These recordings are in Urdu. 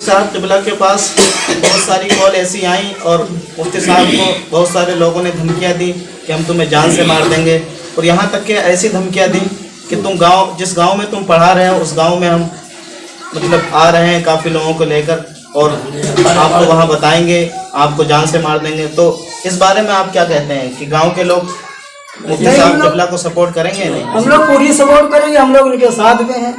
صاحب قبلہ کے پاس بہت ساری کال ایسی آئیں اور مفتی صاحب کو بہت سارے لوگوں نے دھمکیاں دی کہ ہم تمہیں جان سے مار دیں گے، اور یہاں تک کہ ایسی دھمکیاں دیں کہ تم جس گاؤں میں تم پڑھا رہے ہو اس گاؤں میں ہم مطلب آ رہے ہیں کافی لوگوں کو لے کر اور آپ کو وہاں بتائیں گے، آپ کو جان سے مار دیں گے۔ تو اس بارے میں آپ کیا کہتے ہیں کہ گاؤں کے لوگ مفتی صاحب قبلہ کو سپورٹ کریں گے؟ نہیں، ہم لوگ پوری سپورٹ کریں گے، ہم لوگ ان کے ساتھ میں ہیں۔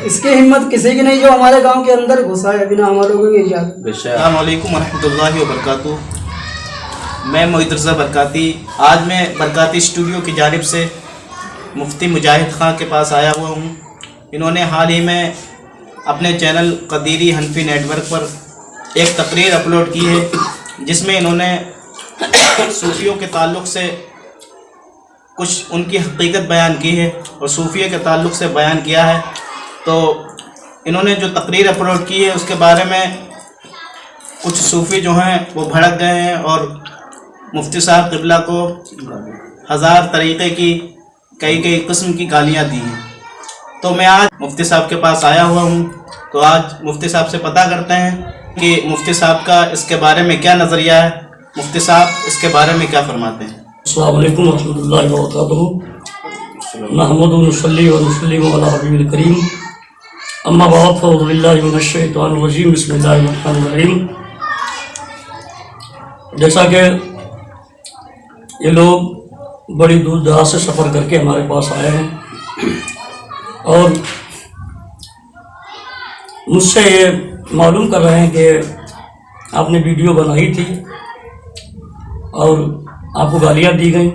اس کی ہمت کسی کی نہیں جو ہمارے گاؤں کے اندر گھسا ہے بنا ہمارے لوگوں کی اجازت۔ السلام علیکم ورحمۃ اللہ وبرکاتہ۔ میں معید رضا برکاتی، آج میں برکاتی اسٹوڈیو کی جانب سے مفتی مجاہد خان کے پاس آیا ہوا ہوں۔ انہوں نے حال ہی میں اپنے چینل قدیری حنفی نیٹ ورک پر ایک تقریر اپلوڈ کی ہے جس میں انہوں نے صوفیوں کے تعلق سے کچھ ان کی حقیقت بیان کی ہے اور صوفیہ کے تعلق سے بیان کیا ہے۔ تو انہوں نے جو تقریر اپلوڈ کی ہے اس کے بارے میں کچھ صوفی جو ہیں وہ بھڑک گئے ہیں اور مفتی صاحب قبلہ کو ہزار طریقے کی کئی قسم کی گالیاں دی ہیں۔ تو میں آج مفتی صاحب کے پاس آیا ہوا ہوں، تو آج مفتی صاحب سے پتہ کرتے ہیں کہ مفتی صاحب کا اس کے بارے میں کیا نظریہ ہے، مفتی صاحب اس کے بارے میں کیا فرماتے ہیں۔ السلام علیکم ورحمۃ اللہ وبرکاتہ۔ نحمد و نصلی و نسلم علی حبیب الکریم، اما بعد فاعوذ باللہ من الشیطان الرجیم، بسم اللہ الرحمن الرحیم۔ جیسا کہ یہ لوگ بڑی دور دراز سے سفر کر کے ہمارے پاس آئے ہیں اور مجھ سے یہ معلوم کر رہے ہیں کہ آپ نے ویڈیو بنائی تھی اور آپ کو گالیاں دی گئیں۔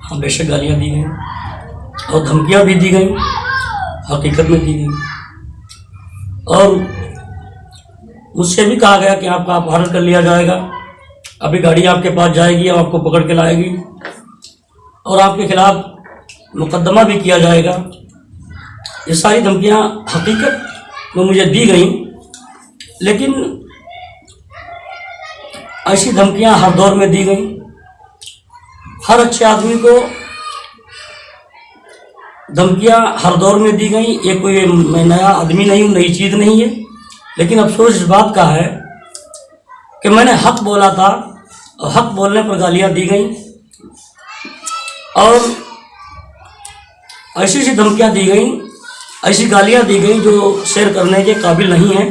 ہاں، بے شک گالیاں دی گئیں اور دھمکیاں بھی دی گئیں، حقیقت میں دی گئیں، اور مجھ سے بھی کہا گیا کہ آپ کا اپہرن کر لیا جائے گا، ابھی گاڑی آپ کے پاس جائے گی، آپ کو پکڑ کے لائے گی اور آپ کے خلاف مقدمہ بھی کیا جائے گا۔ یہ ساری دھمکیاں حقیقت میں مجھے دی گئیں، لیکن ایسی دھمکیاں ہر دور میں دی گئیں۔ ہر اچھے آدمی کو دھمکیاں ہر دور میں دی گئیں، یہ کوئی میں نیا آدمی نہیں ہوں، نئی چیز نہیں ہے، لیکن افسوس اس بات کا ہے کہ میں نے حق بولا تھا اور حق بولنے پر گالیاں دی گئیں اور ایسی سی دھمکیاں دی گئیں، ایسی گالیاں دی گئیں جو شیئر کرنے کے قابل نہیں ہیں۔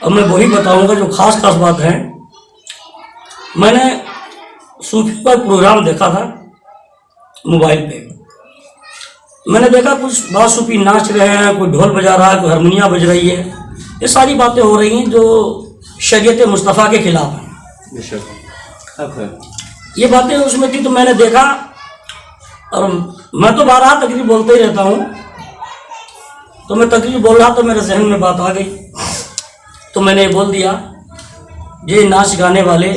اور میں وہی بتاؤں گا جو خاص بات ہے۔ میں نے صوفی کا پروگرام دیکھا تھا موبائل پہ، میں نے دیکھا کچھ بعض صوفی ناچ رہے ہیں، کوئی ڈھول بجا رہا ہے، کوئی ہارمونیا بج رہی ہے، یہ ساری باتیں ہو رہی ہیں جو شریعت مصطفیٰ کے خلاف ہیں۔ یہ باتیں اس میں تھی تو میں نے دیکھا، اور میں تو بارہا تقریر بولتے ہی رہتا ہوں، تو میں تقریر بول رہا تو میرے ذہن میں بات آ گئی، تو میں نے یہ بول دیا، یہ ناچ گانے والے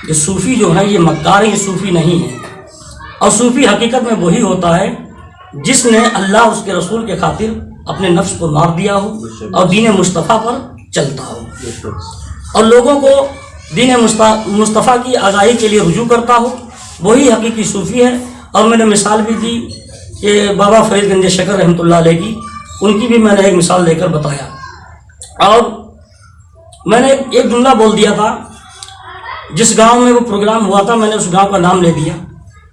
یہ صوفی جو ہیں یہ مکار ہیں، یہ صوفی نہیں ہیں، اور صوفی حقیقت میں وہی ہوتا ہے جس نے اللہ اس کے رسول کے خاطر اپنے نفس کو مار دیا ہو اور دین مصطفیٰ پر چلتا ہو اور لوگوں کو دین مصطفیٰ کی آگاہی کے لیے رجوع کرتا ہو، وہی حقیقی صوفی ہے۔ اور میں نے مثال بھی دی کہ بابا فرید گنج شکر رحمۃ اللہ علیہ کی، ان کی بھی میں نے ایک مثال دے کر بتایا، اور میں نے ایک جملہ بول دیا تھا، جس گاؤں میں وہ پروگرام ہوا تھا میں نے اس گاؤں کا نام لے دیا۔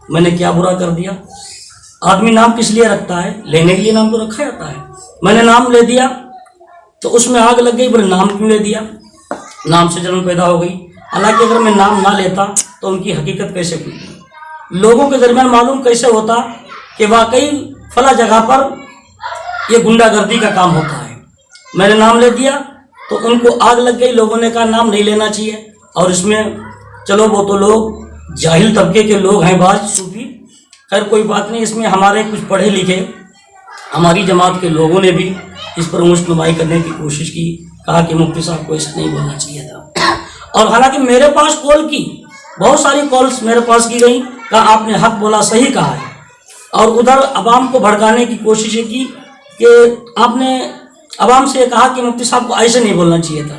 میں نے کیا برا کر دیا؟ آدمی نام کس لیے رکھتا ہے؟ لینے کے لیے نام تو رکھا جاتا ہے۔ میں نے نام لے دیا تو اس میں آگ لگ گئی، بولے نام کیوں لے دیا؟ نام سے جنم پیدا ہو گئی، حالانکہ اگر میں نام نہ لیتا تو ان کی حقیقت کیسے کھلتی؟ لوگوں کے درمیان معلوم کیسے ہوتا کہ واقعی فلاں جگہ پر یہ گنڈا گردی کا کام ہوتا ہے؟ میں نے نام لے دیا تو ان کو آگ لگ گئی، لوگوں نے کہا نام نہیں لینا چاہیے، اور اس میں چلو وہ تو لوگ جاہل طبقے کے لوگ ہیں بعض صوفی، خیر کوئی بات نہیں، اس میں ہمارے کچھ پڑھے لکھے ہماری جماعت کے لوگوں نے بھی اس پر مشتمائی کرنے کی کوشش کی، کہا کہ مفتی صاحب کو ایسا نہیں بولنا چاہیے تھا، اور حالانکہ میرے پاس کال کی، بہت ساری کالز میرے پاس کی گئیں، کہا آپ نے حق بولا، صحیح کہا ہے، اور ادھر عوام کو بھڑکانے کی کوشش یہ کی کہ آپ نے عوام سے یہ کہا کہ مفتی صاحب کو ایسے نہیں بولنا چاہیے تھا۔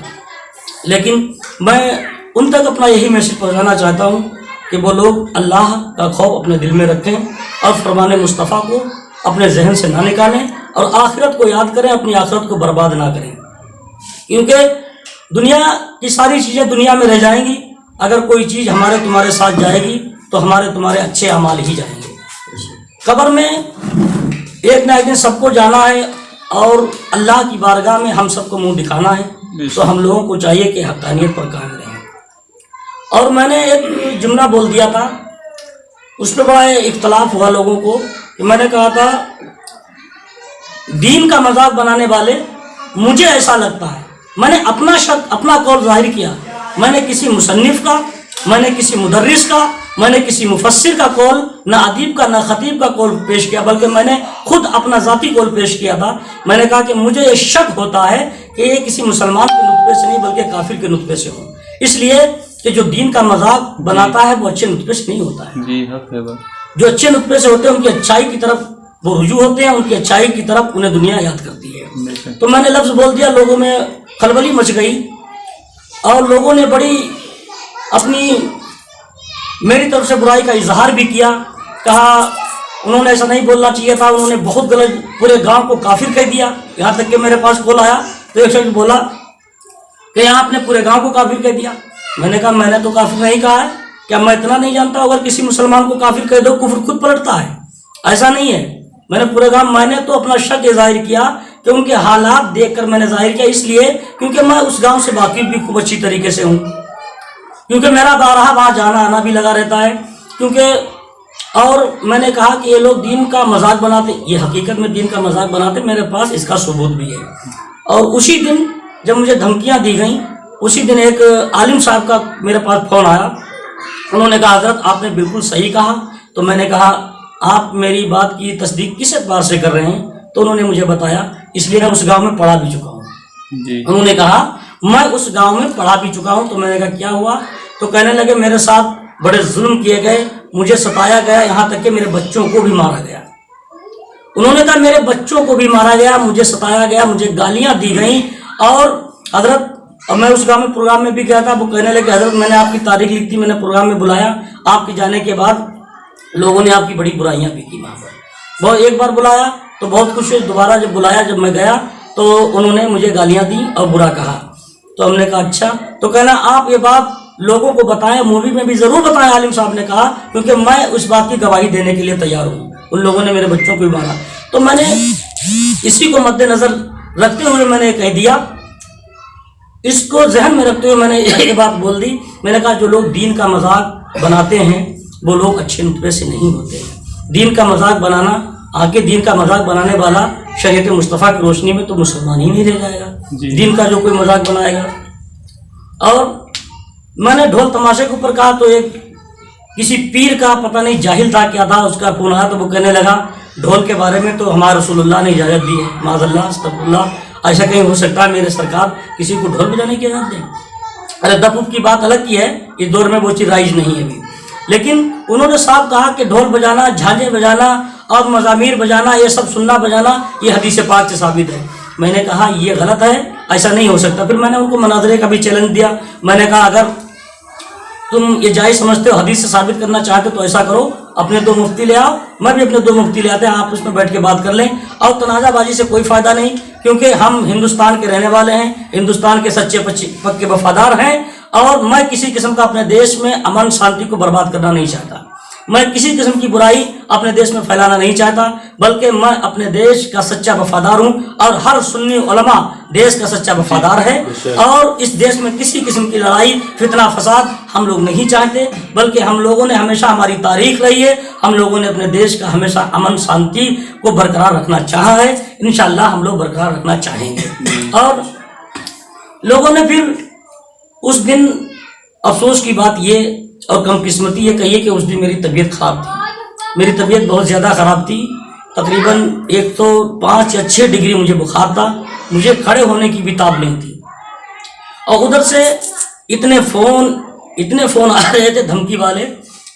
لیکن میں ان تک اپنا یہی میسج پہنچانا چاہتا ہوں کہ وہ لوگ اللہ کا خوف اپنے دل میں رکھیں اور فرمان مصطفیٰ کو اپنے ذہن سے نہ نکالیں اور آخرت کو یاد کریں، اپنی آخرت کو برباد نہ کریں۔ کیونکہ دنیا کی ساری چیزیں دنیا میں رہ جائیں گی، اگر کوئی چیز ہمارے تمہارے ساتھ جائے گی تو ہمارے تمہارے اچھے اعمال ہی جائیں گے۔ قبر میں ایک نہ ایک دن سب کو جانا ہے اور اللہ کی بارگاہ میں ہم سب کو منہ دکھانا ہے، تو ہم لوگوں کو چاہیے کہ حقانیت پر قائم رہیں۔ اور میں نے ایک جملہ بول دیا تھا، اس پہ بڑا اختلاف ہوا لوگوں کو، کہ میں نے کہا تھا دین کا مذاق بنانے والے، مجھے ایسا لگتا ہے، میں نے اپنا قول ظاہر کیا، میں نے کسی مصنف کا، میں نے کسی مدرس کا، میں نے کسی مفسر کا قول، نہ ادیب کا نہ خطیب کا قول پیش کیا، بلکہ میں نے خود اپنا ذاتی قول پیش کیا تھا۔ میں نے کہا کہ مجھے یہ شک ہوتا ہے کہ یہ کسی مسلمان کے نطفے سے نہیں بلکہ کافر کے نطفے سے ہو، اس لیے کہ جو دین کا مذاق بناتا ہے وہ اچھے نطفے سے نہیں ہوتا ہے۔ جی حق ہے بات۔ جو اچھے نطفے سے ہوتے ہیں ان کی اچھائی کی طرف وہ رجوع ہوتے ہیں، ان کی اچھائی کی طرف انہیں دنیا یاد کرتی ہے۔ تو میں نے لفظ بول دیا، لوگوں میں خلبلی مچ گئی اور لوگوں نے بڑی اپنی میری طرف سے برائی کا اظہار بھی کیا، کہا انہوں نے ایسا نہیں بولنا چاہیے تھا، انہوں نے بہت غلط، پورے گاؤں کو کافر کہہ دیا۔ یہاں تک کہ میرے پاس کال آیا تو ایک شخص بولا کہ یہاں آپ نے پورے گاؤں کو کافر کہہ دیا۔ میں نے کہا میں نے تو کافر نہیں کہا ہے، کیا میں اتنا نہیں جانتا ہوں اگر کسی مسلمان کو کافر کہہ دو کفر خود پلٹتا ہے؟ ایسا نہیں ہے، میں نے پورے گاؤں، میں نے تو اپنا شک ظاہر کیا کہ ان کے حالات دیکھ کر میں نے ظاہر کیا، اس لیے کیونکہ میں اس گاؤں سے واقف بھی خوب اچھی طریقے سے ہوں، کیونکہ میرا بارہا وہاں جانا آنا بھی لگا رہتا ہے، کیونکہ اور میں نے کہا کہ یہ لوگ دین کا مذاق بناتے، یہ حقیقت میں دین کا مذاق بناتے، میرے پاس اس کا ثبوت بھی ہے۔ اور اسی دن جب مجھے دھمکیاں دی گئیں، اسی دن ایک عالم صاحب کا میرے پاس فون آیا، انہوں نے کہا حضرت آپ نے بالکل صحیح کہا۔ تو میں نے کہا آپ میری بات کی تصدیق کس اعتبار سے کر رہے ہیں؟ تو انہوں نے مجھے بتایا اس لیے میں اس گاؤں میں پڑھا بھی چکا ہوں۔ انہوں نے کہا میں اس گاؤں میں پڑھا بھی چکا ہوں۔ تو میں نے کہا کیا ہوا؟ تو کہنے لگے میرے ساتھ بڑے ظلم کیے گئے، مجھے ستایا گیا، یہاں تک کہ میرے بچوں کو بھی مارا گیا۔ انہوں نے کہا میرے بچوں کو بھی مارا گیا، مجھے ستایا گیا، مجھے گالیاں دی گئیں۔ اور حضرت اور میں اس گاؤں میں پروگرام میں بھی گیا تھا، وہ کہنے لگے حضرت میں نے آپ کی تاریخ لکھ دی، میں نے پروگرام میں بلایا، آپ کے جانے کے بعد لوگوں نے آپ کی بڑی برائیاں بھی کی وہاں پر۔ بہت ایک بار بلایا تو بہت خوش ہوئے، دوبارہ جب بلایا جب میں گیا تو انہوں نے مجھے گالیاں دی اور برا کہا۔ تو ہم نے کہا اچھا، تو کہنا آپ یہ بات لوگوں کو بتائیں، مووی میں بھی ضرور بتائیں، عالم صاحب نے کہا، کیونکہ میں اس بات کی گواہی دینے کے لیے تیار ہوں، ان لوگوں نے میرے بچوں کو بھی مارا۔ تو میں نے اسی کو مد نظر رکھتے ہوئے میں نے کہہ دیا، اس کو ذہن میں رکھتے ہوئے میں نے یہ بات بول دی، میں نے کہا جو لوگ دین کا مذاق بناتے ہیں وہ لوگ اچھے نطفے سے نہیں ہوتے ہیں۔ دین کا مذاق بنانا، آگے دین کا مذاق بنانے والا شریعت مصطفیٰ کی روشنی میں تو مسلمان ہی نہیں رہ جائے گا، دین کا جو کوئی مذاق بنائے گا۔ اور میں نے ڈھول تماشے کے اوپر کہا تو ایک کسی پیر کا پتہ نہیں جاہل تھا کیا تھا، اس کا فون آیا تو وہ کہنے لگا ڈھول کے بارے میں تو ہمارے رسول اللہ نے اجازت دی ہے، معاذ اللہ استغفر اللہ، ایسا کہیں ہو سکتا ہے میرے سرکار کسی کو ڈھول بجانے کی اجازت دیں؟ ارے دف کی بات الگ کی ہے، اس دور میں وہ چیز رائج نہیں ہے ابھی، لیکن انہوں نے صاحب کہا کہ ڈھول بجانا، جھانجے بجانا اور مزامیر بجانا، یہ سب سننا بجانا یہ حدیث پاک سے ثابت ہے۔ میں نے کہا یہ غلط ہے، ایسا نہیں ہو سکتا۔ پھر میں نے ان کو مناظرے کا بھی چیلنج دیا، میں نے کہا اگر تم یہ جائز سمجھتے ہو، حدیث سے ثابت کرنا چاہتے تو ایسا کرو، اپنے دو مفتی لے آؤ، میں بھی اپنے دو مفتی لے آتے ہیں، آپ اس میں بیٹھ کے بات کر لیں، اور تنازع بازی سے کوئی فائدہ نہیں، کیونکہ ہم ہندوستان کے رہنے والے ہیں، ہندوستان کے سچے پکے وفادار ہیں، اور میں کسی قسم کا اپنے دیش میں امن شانتی کو برباد کرنا نہیں چاہتا، میں کسی قسم کی برائی اپنے دیش میں پھیلانا نہیں چاہتا، بلکہ میں اپنے دیش کا سچا وفادار ہوں، اور ہر سنی علماء دیش کا سچا وفادار ہے، اور اس دیش میں کسی قسم کی لڑائی فتنہ فساد ہم لوگ نہیں چاہتے، بلکہ ہم لوگوں نے ہمیشہ، ہماری تاریخ رہی ہے، ہم لوگوں نے اپنے دیش کا ہمیشہ امن شانتی کو برقرار رکھنا چاہا ہے، انشاءاللہ ہم لوگ برقرار رکھنا چاہیں گے۔ اور لوگوں نے پھر اس دن افسوس کی بات یہ اور کم قسمتی یہ کہیے کہ اس دن میری طبیعت خراب تھی، میری طبیعت بہت زیادہ خراب تھی، تقریباً 105 یا 6 ڈگری مجھے بخار تھا، مجھے کھڑے ہونے کی بھی تاب نہیں تھی، اور ادھر سے اتنے فون آ رہے تھے دھمکی والے،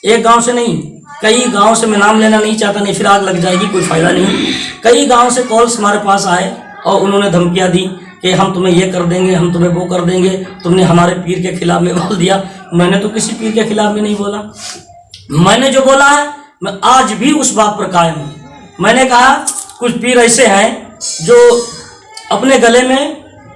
ایک گاؤں سے نہیں، کئی گاؤں سے، میں نام لینا نہیں چاہتا، نہیں پھر آگ لگ جائے گی، کوئی فائدہ نہیں، کئی گاؤں سے کالس ہمارے پاس آئے اور انہوں نے دھمکیاں دی کہ ہم تمہیں یہ کر دیں گے، ہم تمہیں وہ کر دیں گے، تم نے ہمارے پیر کے خلاف میں بول دیا۔ میں نے تو کسی پیر کے خلاف میں نہیں بولا، میں نے جو بولا ہے میں آج بھی اس بات پر قائم ہوں۔ میں نے کہا کچھ پیر ایسے ہیں جو اپنے گلے میں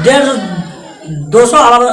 150-200